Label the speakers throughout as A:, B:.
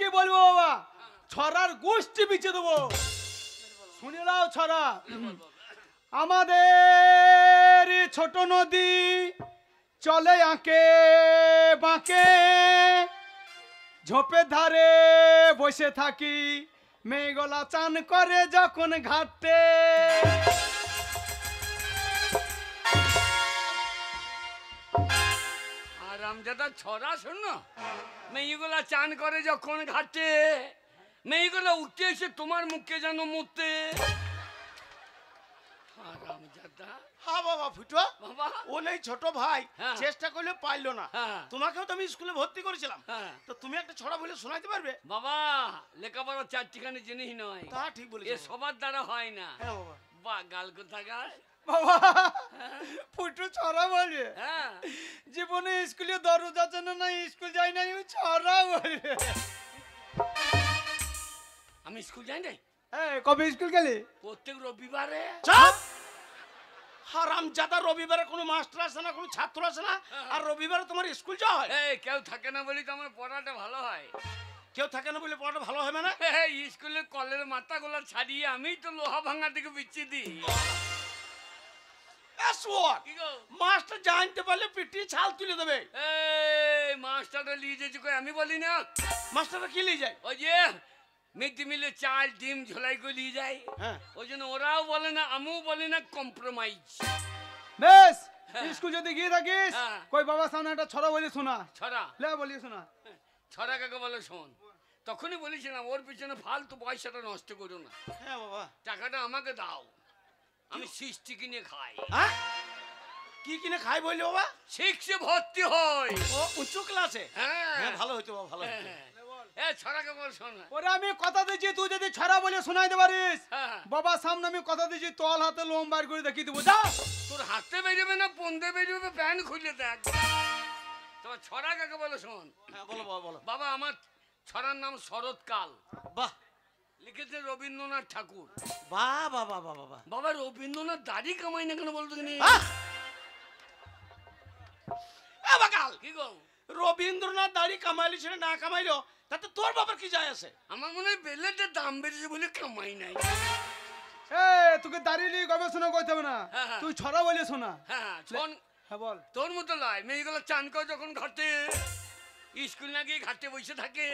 A: কি বলবো বাবা, ছড়ার গোষ্ঠী বিচে দেবো। শুনে নাও ছড়া। আমাদের ছোট নদী চলে আঁকে বাঁকে, ঝোপের ধারে বসে থাকি, মেয়েগুলা চান করে যখন ঘাটে।
B: আর আমজাদা ছড়া শোন না, মেয়েগুলা চান করে যখন ঘাটে, মেয়েগুলা উঠে এসে তোমার মুখে যেন মুতে। আর আমজাদা
C: হ্যাঁ বাবা ফুটো
B: বাবা,
C: ও নেই ছোট ভাই,
B: হ্যাঁ।
C: চেষ্টা করলে পাইলো না।
B: হ্যাঁ।
C: তোমাকেও তো আমি স্কুলে ভর্তি করেছিলাম,
B: হ্যাঁ।
C: তো তুমি একটা ছড়া বলে শোনাতে পারবে?
B: বাবা লেখাপড়া চারটিখানি জিনিস নয়,
C: তা ঠিক
B: এ
C: বলেছো।
B: সবার দ্বারা হয় না।
C: হ্যাঁ বাবা।
B: বা গাল কোথাকার।
A: বাবা ফুটু ছড়া বলে,
B: হ্যাঁ
A: জীবনে স্কুলে দরজা জানে না, স্কুল যাই না, ও ছড়া বলে।
B: আমি স্কুল যাই না,
A: কবে স্কুল গেলি?
B: প্রত্যেক রবিবারে।
C: চাপ! হারামজাদা, রবিবারে কোনো মাস্টার আসে না, কোনো ছাত্র আসে না, আর রবিবারে তোমার স্কুল যাওয়া হয়?
B: এই কেউ থাকে না বলি তো আমার পড়াটা ভালো হয়।
C: কেউ থাকে না বলে পড়াটা ভালো হবে না?
B: এই স্কুলের কলের মাথাগুলো ছাড়িয়ে আমি তো লোহা ভাঙা থেকে বিচ্ছি দিই। কি গো?
C: মাস্টার জানতে পারলে পিটিয়ে ছাল তুলে দেবে।
B: এই মাস্টারটা নিয়ে যেছি কই আমি বলি না?
C: মাস্টাররা কি নিয়ে যায়?
B: ওই যে মিড ডে মিলে চাল ডিম ঝোলাই করে নিয়ে যায়,
C: হ্যাঁ।
B: ওই জন্য ওরাও বলে না আমিও বলি না, কম্প্রোমাইজ।
A: বেশ,
B: হ্যাঁ।
A: স্কুল যদি গিয়ে থাকিস,
B: হ্যাঁ।
A: কই বাবার সামনে একটা ছড়া বলে শোনা।
B: ছড়া
A: লে বলি শোনা।
B: ছড়া কাকে বলে শোন। তখনই বলেছিলাম ওর পিছনে ফালতু পয়সাটা নষ্ট করো না,
C: হ্যাঁ বাবা।
B: টাকাটা আমাকে দাও, আমি সৃষ্টি কিনে খাই।
C: হ্যাঁ, কি কিনে খাই বললি বাবা?
B: শিখছে ভর্তি হয়।
C: ও উঁচু ক্লাসে?
B: হ্যাঁ
C: হ্যাঁ, ভালো হইতো বাবা, ভালো হইতো।
B: এ ছড়াকে বল শোন।
A: ওরে আমি কথা দিচ্ছি, তুই যদি ছড়া বলে শোনাইতে পারিস,
B: হ্যাঁ।
A: বাবার সামনে আমি কথা দিচ্ছি, তল হাতে লোম বার করে দেখিয়ে দেবো। যা।
B: তোর হাতে বেরোবে না পন্দে বেরোবে, প্যান্ট খুলে দেখ। তোমার ছড়া কাকে বলে শোন।
C: হ্যাঁ বলো বাবা, বলো।
B: বাবা আমার ছড়ার নাম শরৎকাল,
C: বাহ
B: লিখেছে রবীন্দ্রনাথ ঠাকুর।
C: বাহ বাহ বাহ বাহ বাহ।
B: বাবা রবীন্দ্রনাথ দাড়ি কামাই না কেন বলতো কিনি?
C: বাকাল,
B: কি গো?
C: রবীন্দ্রনাথ দাড়ি কামাইলি ছেড়ে না কামাইলো তাতে তোর বাবার কি যায় আছে?
B: আমার মনে হয় বেলেটের দাম বেড়েছে বলে কামাই নাই।
A: তোকে দাঁড়িয়ে নিয়ে গবেষণা করতে হবে না,
B: হ্যাঁ, হ্যাঁ।
A: তুই ছড়া বলে শোনা।
B: হ্যাঁ শোন,
A: হ্যাঁ বল।
B: তোর মতো লাই মেয়েগুলো চান করে যখন ঘাটে, স্কুল না গিয়ে ঘাটে বসে থাকে।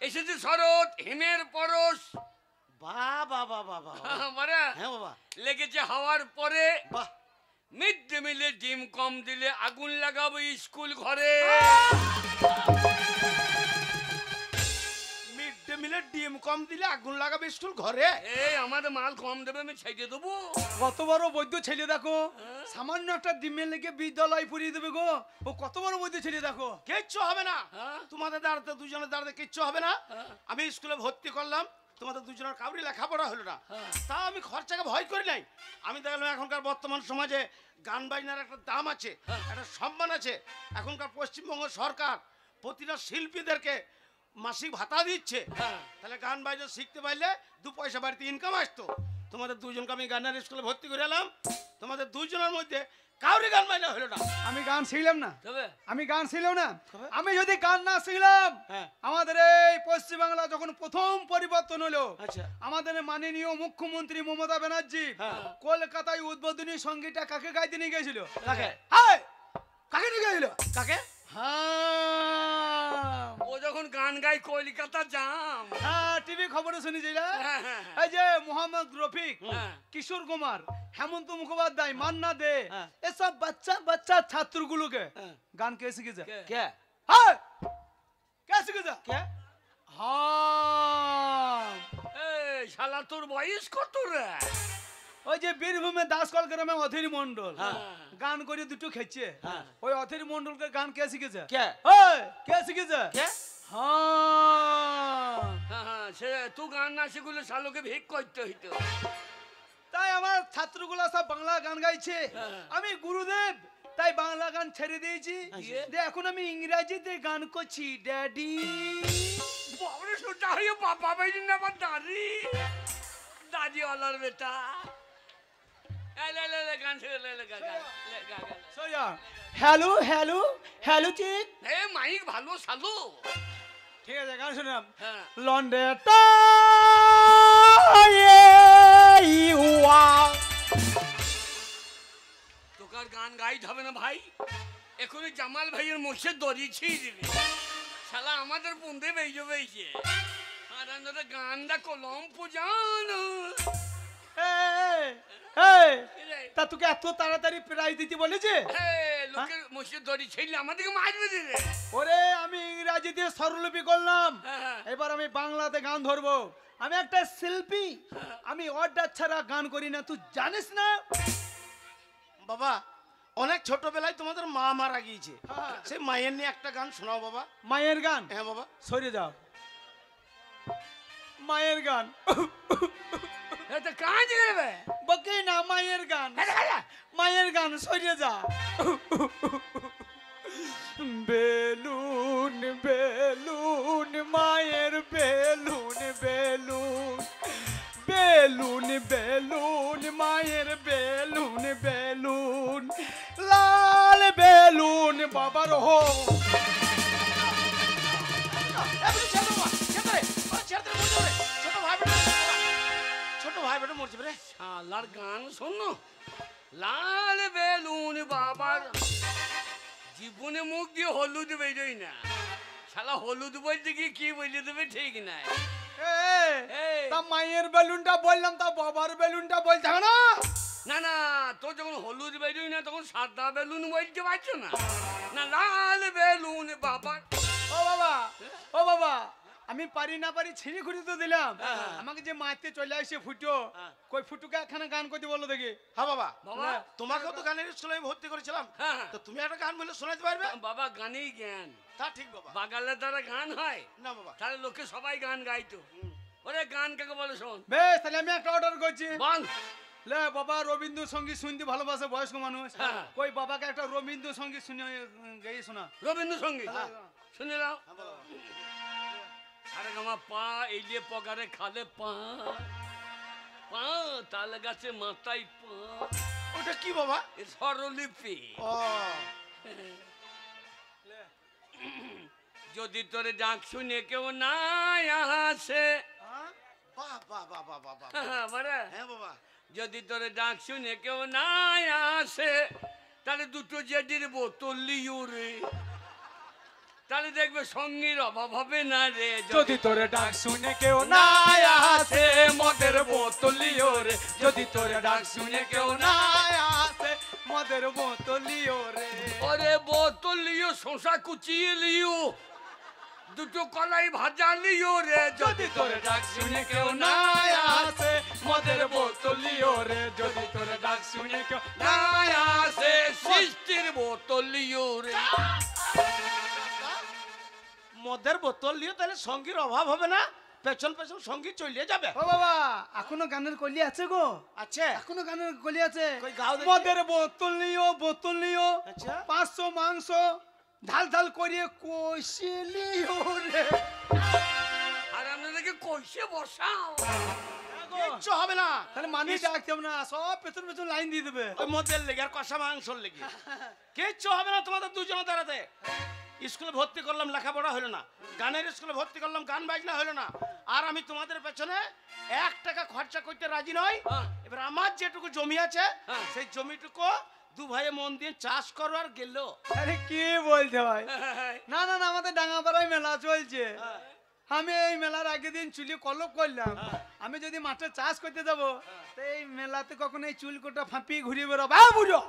B: এসেছে শরৎ, হিমের পরশ।
C: বাহ বাহ বাহ বাহ বাহ।
B: বাবা
C: হ্যাঁ বাবা।
B: লেগেছে হাওয়ার পরে,
C: বাহ।
B: মিড ডে মিলে ডিম কম দিলে আগুন লাগাবো স্কুল ঘরে।
C: মিড ডে মিলে ডিম কম দিলে আগুন লাগাবে স্কুল ঘরে?
B: এই আমাদের মাল কম দেবে, আমি ছেড়ে দেবো।
A: কত বড় বৈদ্য ছেলে দেখো, সামান্য একটা ডিমের লেগে বিদ্যালয় পুড়িয়ে দেবে গো। ও কত বড় বৈদ্য ছেলে দেখো।
C: কিচ্ছু হবে না,
B: হ্যাঁ?
C: তোমাদের দাঁড়াতে, দুজনের দাঁড়াতে কিচ্ছু হবে না।
B: হ্যাঁ।
C: আমি স্কুলে ভর্তি করলাম, তোমাদের দুজনের কাউরি লেখাপড়া হলো না,
B: হ্যাঁ।
C: তা আমি খরচাকে ভয় করি নাই। আমি দেখলাম এখনকার বর্তমান সমাজে গান বাজনার একটা দাম আছে, একটা সম্মান আছে। এখনকার পশ্চিমবঙ্গ সরকার প্রতিটা শিল্পীদেরকে মাসিক ভাতা দিচ্ছে,
B: হ্যাঁ।
C: তাহলে গান বাজনা শিখতে পারলে দু পয়সা বাড়িতে ইনকাম আসতো। তোমাদের দুজনকে আমি গানের স্কুলে ভর্তি করে এলাম, তোমাদের দুজনের মধ্যে কাউরি গান বাজনা হলো না।
A: আমি গান শিখলাম না,
B: তবে
A: আমি গান শিখলাম না।
C: তবে?
A: আমি যদি গান না শিখলাম,
C: হ্যাঁ।
A: আমাদের এই পশ্চিমবাংলা যখন প্রথম পরিবর্তন হলো,
C: আচ্ছা।
A: আমাদের মাননীয় মুখ্যমন্ত্রী মমতা ব্যানার্জি
C: হ্যাঁ।
A: কলকাতায় উদ্বোধনী সঙ্গীতটা কাকে গাইতে নিয়ে গেছিল?
C: কাকে?
A: হাই! কাকে নিয়ে গেছিল?
C: কাকে?
A: হ্যাঁ,
B: ও যখন গান গাই কলকাতা জাম।
A: হ্যাঁ, টিভি খবরে শুনেছিল।
B: হ্যাঁ, হ্যাঁ,
A: এই যে মোহাম্মদ রফিক,
B: হ্যাঁ।
A: কিশোর কুমার, হেমন্ত মুখোপাধ্যায়, মান্না দে,
C: হ্যাঁ।
A: এসব বাচ্চা বাচ্চা ছাত্রগুলোকে
C: হ্যাঁ।
A: গান কে শিখেছে?
B: কে?
C: কে?
A: হাই! কে শিখেছে?
C: কে?
A: হ্যাঁ,
B: এই শালা তোর বয়স কত রে?
A: ওই যে বীরভূমে দাসকল গ্রামে অধীর মন্ডল
C: হ্যাঁ।
A: গান করে দুটো খেয়েছে,
C: হ্যাঁ।
A: ওই অধীর মন্ডলকে গান কে শিখেছে?
C: কে?
A: ওই, কে শিখেছে?
C: কে?
A: হ্যাঁ,
B: হ্যাঁ, হ্যাঁ, সে তুই গান না শিখলে শালোকে ভিক করতে হইতো।
A: তাই আমার ছাত্রগুলা সব বাংলা গান গাইছে,
B: হ্যাঁ।
A: আমি গুরুদেব তাই বাংলা গান ছেড়ে দিয়েছি,
C: আচ্ছা।
A: দিয়ে এখন আমি ইংরাজিতে গান করছি। ড্যাডি
B: বাবরে সোজা হয়ে বাবা বাইরি না আমার দাদি, দাদি ওলার বেটা। লে গান ছেড়ে লে গা গা লে গা গা।
A: সোয়া হ্যালো হ্যালো হ্যালো চিক।
B: এ মাইক ভালো শালো।
A: ঠিক আছে গান শুনলাম
B: হ্যাঁ
A: লন্ডে
B: তোকে আর গান গাইতে হবে না ভাই, এখনই জামাল ভাইয়ের মোষে দড়ি ছিঁড়ে দিবি, শালা আমাদের বন্ধে বেজে বেজে আর আমরা গানটা কলম পুজানো।
A: তা তোকে এত তাড়াতাড়ি প্রাইজ দিতে বলেছে?
B: লোকের মোষে দড়ি ছিঁড়লে আমাদেরকে মারবে দিলে।
A: ওরে আমি ইংরাজি দিয়ে স্বরলিপি করলাম,
B: হ্যাঁ।
A: এবার আমি বাংলাতে গান ধরবো। আমি একটা শিল্পী, আমি অর্ডার ছাড়া গান করি না, তুই জানিস না?
C: বাবা অনেক ছোটবেলায় তোমাদের মা মারা গিয়েছে,
A: হ্যাঁ।
C: সেই মায়ের নিয়ে একটা গান শোনাও বাবা।
A: মায়ের গান?
C: হ্যাঁ বাবা।
A: সরে যাও। মায়ের গান
B: এটা কাজ দেবে
A: বকে না, মায়ের গান, মায়ের গান, সরে যা। বেলুন বেলুন মায়ের বেলুন বেলুন, বেলুন বেলুন মায়ের বেলুন বেলুন, লাল বেলুন বাবার হো।
C: ছোট ভাই বেটা মরছে রে।
B: শালার গান শোনো, লাল বেলুন বাবার, জীবনে মুখ দিয়ে হলুদ বেরোই না, শালা হলুদ বলতে গিয়ে কি বলে দেবে ঠিক নাই। এই।
A: তা মায়ের বেলুনটা বললাম, তা বাবার বেলুনটা বলতে হবে না?
B: না না, তোর যখন হলুদ বেরোই না তখন সাদা বেলুন বলতে পারছো না, না লাল বেলুন বাবার।
A: ও বাবা, ও বাবা, আমি পারি না পারি ছিঁড়ে খুঁড়ে তো দিলাম,
B: হ্যাঁ।
A: আমাকে যে মারতে চলে আসে ফুটো,
B: হ্যাঁ।
A: কই ফুটুকে একখানা গান করতে বলো দেখি।
C: হ্যাঁ বাবা।
B: বাবা
C: তোমাকেও তো গানের স্কুলে আমি ভর্তি করেছিলাম,
B: হ্যাঁ।
C: তো তুমি একটা গান বলে শোনাতে পারবে?
B: বাবা গানেই জ্ঞান,
C: তা ঠিক বাবা।
B: বাগালের দ্বারা গান হয়
C: না বাবা।
B: তাহলে লোকে সবাই গান গাইতো। ওরে গান কাকে বলে শোন।
A: বেশ, তাহলে আমি একটা অর্ডার করছি।
B: বল।
A: লে বাবা, রবীন্দ্রসঙ্গীত শুনতে ভালোবাসে বয়স্ক মানুষ,
B: হ্যাঁ।
A: কই বাবাকে একটা রবীন্দ্রসঙ্গীত শুনে গাইয়ে শোনা।
B: রবীন্দ্রসঙ্গীত
A: হ্যাঁ।
B: শুনে নাও।
C: হ্যাঁ বাবা।
B: আরে গামা পা এলিয়ে পগারে খালে পা, পা তাল গাছে মাথায় পা,
C: ওটা কি বাবা?
B: এ স্বরলিপি।
C: ও
B: যদি তোরে ডাক শুনে কেউ না আসে,
C: বাহ বাহ বাহ বাহ বাহ বাহ।
B: বারে,
C: হ্যাঁ বাবা।
B: যদি তোরে ডাক শুনে কেউ না আসে, তাহলে দুটো জেডির বোতল লিও রে, তাহলে দেখবে সঙ্গীর অভাব হবে না রে।
A: যদি তোরে ডাক শুনে কেউ না আসে, মদের বোতল লিও রে। যদি তোরে ডাক শুনে কেউ না আসে, মদের বোতল লিও রে।
B: ওরে বোতল লিও, শশা কুচিয়ে লিও, দুটো কলাই ভাজা লিও রে।
A: যদি তোরে ডাক শুনে কেউ না আসে, মদের বোতল লিও রে। যদি তোরে ডাক শুনে কেউ
B: না আসে, সৃষ্টির বোতল লিও রে।
C: মদের বোতল নিয়ে তাহলে সঙ্গীর অভাব হবে না, পেছন পেছন সঙ্গীত চলিয়ে যাবে।
A: ও বাবা, এখনো গানের কলি আছে গো?
C: আচ্ছা
A: এখনো গানের কলি আছে।
C: কই গাও দেখি।
A: মদের বোতল নিও, বোতল নিও,
C: আচ্ছা
A: 500 মাংস ঢাল ঢাল করিয়ে কষে লিও রে।
B: আর আপনাদেরকে কইসে বসাও।
C: কিচ্ছু হবে না,
A: তাহলে মানুষ ডাকতে হবে না, সব পেছন পেছন লাইন দিয়ে দেবে।
C: ওই মদের লেগে আর কষা মাংসর লেগে কিচ্ছু হবে না তোমাদের দুজনে দাঁড়াতে। স্কুলে ভর্তি করলাম, লেখাপড়া হলো না, গানের স্কুলে ভর্তি করলাম, গান বাজনা হলো না, আর আমি তোমাদের পেছনে 1 টাকা খরচা করতে রাজি নই।
B: হ্যাঁ।
C: এবার আমার যেটুকু জমি আছে
B: হ্যাঁ।
C: সেই জমিটুকু দু ভাইয়ে মন দিয়ে চাষ করো আর গেল।
A: আরে কি বলতে ভাই? না না না, আমাদের ডাঙ্গাপাড়ায় মেলা চলছে, আমি এই মেলার আগের দিন চুলি কলপ করলাম। আমি যদি মাঠে চাষ করতে যাবো, তো এই মেলাতে কখনো এই চুল কোটা ফাঁপিয়ে ঘুরিয়ে বেরোবো। বুঝো,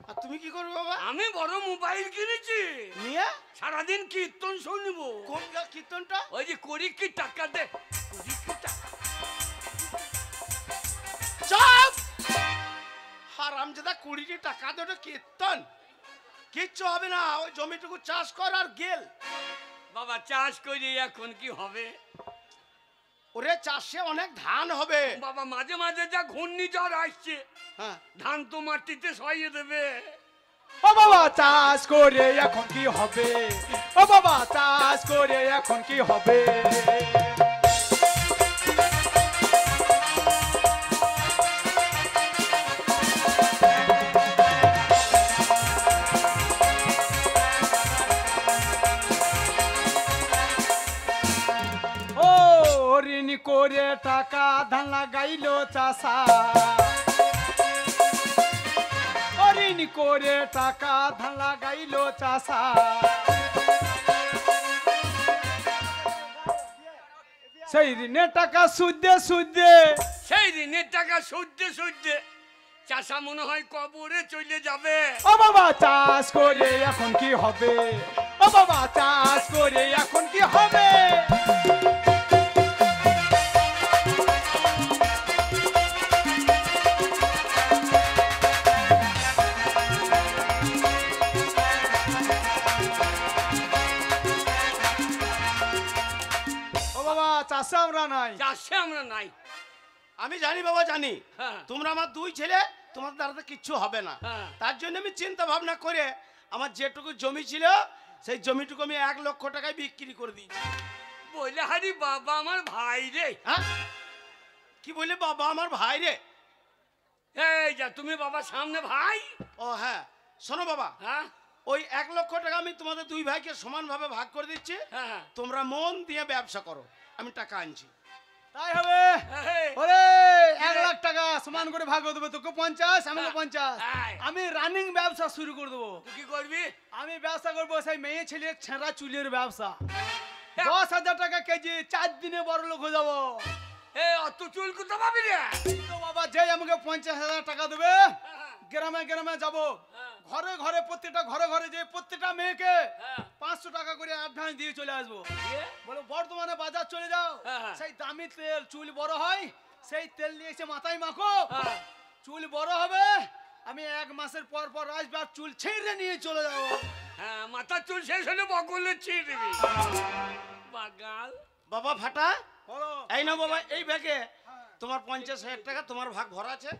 C: আর তুমি কি করবে বাবা?
B: আমি বড় মোবাইল কিনেছি,
C: নিয়ে
B: সারাদিন কীর্তন শুনবো।
C: কোন কীর্তনটা?
B: ওই যে করি কি টাকা দে, করি কি টাকা।
C: চুপ! হারামজাদা 20 টাকা দিয়ে ওটা কীর্তন, কিচ্ছু হবে না, ওই জমিটুকু চাষ কর আর গেল।
B: বাবা চাষ করে এখন কি হবে?
C: ওরে চাষে অনেক ধান হবে।
B: বাবা মাঝে মাঝে যা ঘূর্ণিঝড় আসছে,
C: হ্যাঁ
B: ধান তো মাটিতে সরিয়ে দেবে।
A: ও বাবা চাষ করে এখন কি হবে? ও বাবা চাষ করে এখন কি হবে? করে টাকা ধান লাগাইলো চাষা, ঋণ করে টাকা ধান লাগাইলো চাষা, সেই ঋণের টাকা সুদে সুদে,
B: সেই ঋণের টাকা সুদে সুদে চাষা মনে হয় কবরে চলে যাবে।
A: ও বাবা চাষ করে এখন কি হবে, ও বাবা চাষ করে এখন কি হবে। ও বাবা চাষে আমরা নাই,
B: চাষে আমরা নাই।
C: আমি জানি বাবা, জানি
B: হ্যাঁ।
C: তোমরা আমার দুই ছেলে, তোমাদের দ্বারা তো কিচ্ছু হবে না।
B: হ্যাঁ।
C: তার জন্য আমি চিন্তা ভাবনা করে আমার যেটুকু জমি ছিল সেই জমিটুকু আমি 1 লক্ষ টাকায় বিক্রি করে দিয়েছি।
B: বলে হারি বাবা আমার ভাই রে।
C: হ্যাঁ, কি বললে বাবা আমার ভাই রে?
B: এই যা তুমি বাবা সামনে ভাই।
C: ও হ্যাঁ, শোনো বাবা,
B: হ্যাঁ
C: ওই 1 লক্ষ টাকা আমি তোমাদের দুই ভাইকে সমানভাবে ভাগ করে দিচ্ছি।
B: হ্যাঁ
C: তোমরা মন দিয়ে ব্যবসা করো, আমি টাকা আনছি।
A: তাই হবে।
B: হ্যাঁ।
A: ওরে 1 লাখ টাকা সমান করে ভাগ করে দেবো, তোকে 50 আমাকে 50।
B: হ্যাঁ।
A: আমি রানিং ব্যবসা শুরু করে দেবো।
B: তুই কি করবি?
A: আমি ব্যবসা করবো সেই মেয়ে ছেলে ছেঁড়া চুলের ব্যবসা।
B: হ্যাঁ।
A: 10,000 টাকা কেজি, 4 দিনে বড় লোক হয়ে যাবো।
B: এ অত চুল কোথা পাবি রে?
A: তো বাবা যে আমাকে 50,000 টাকা দেবে, গ্রামে গ্রামে যাব, ঘরে ঘরে প্রত্যেকটা ঘরে ঘরে যে প্রত্যেকটা মেয়েকে 500 টাকা করে অ্যাডভান্স দিয়ে চলে আসবো। বলো বর্তমানে বাজার চলে যাও,
B: হ্যাঁ।
A: সেই দামি তেল, চুল বড় হয় সেই তেল নিয়ে এসে মাথায় মাখো, চুল বড় হবে। আমি 1 মাসের পর পর আসবে আর চুল ছেড়ে নিয়ে চলে যাবো।
B: হ্যাঁ মাথার চুল শেষ হলে বগলে ছিঁড়ে দিবি। বাগাল
C: বাবা ফাটা,
A: বলো।
C: এই নাও বাবা, এই ব্যাগে তোমার 50,000 টাকা, তোমার ভাগ ভরা আছে।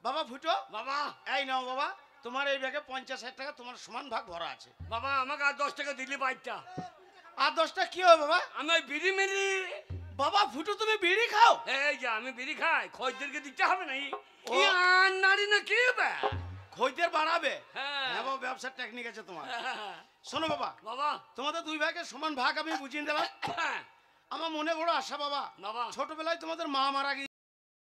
C: বাবা ফুটো,
B: বাবা
C: এই নাও বাবা, তোমার এই ব্যাগে 50,000 টাকা, তোমার সমান ভাগ ভরা আছে।
B: বাবা আমাকে আর 10 টাকা দিলি বাইরটা।
C: আর 10টা কি হবে বাবা?
B: আমি ওই বিড়ি মেরি।
C: বাবা ফুটো, তুমি বিড়ি খাও?
B: এই যে আমি বিড়ি খাই, খদ্দেরকে দিতে হবে নাই?
C: ও।
B: কি আর নারী না কি বে?
C: খদ্দের বাড়াবে?
B: হ্যাঁ।
C: হ্যাঁ বাবা, ব্যবসার টেকনিক আছে তোমার। শোনো বাবা,
B: বাবা
C: তোমাদের দুই ভাইকে সমান ভাগ আমি বুঝিয়ে দিলাম।
B: হ্যাঁ।
C: আমার মনে বড় আশা বাবা,
B: বাবা
C: ছোটবেলায় তোমাদের মা মারা গিয়েছে।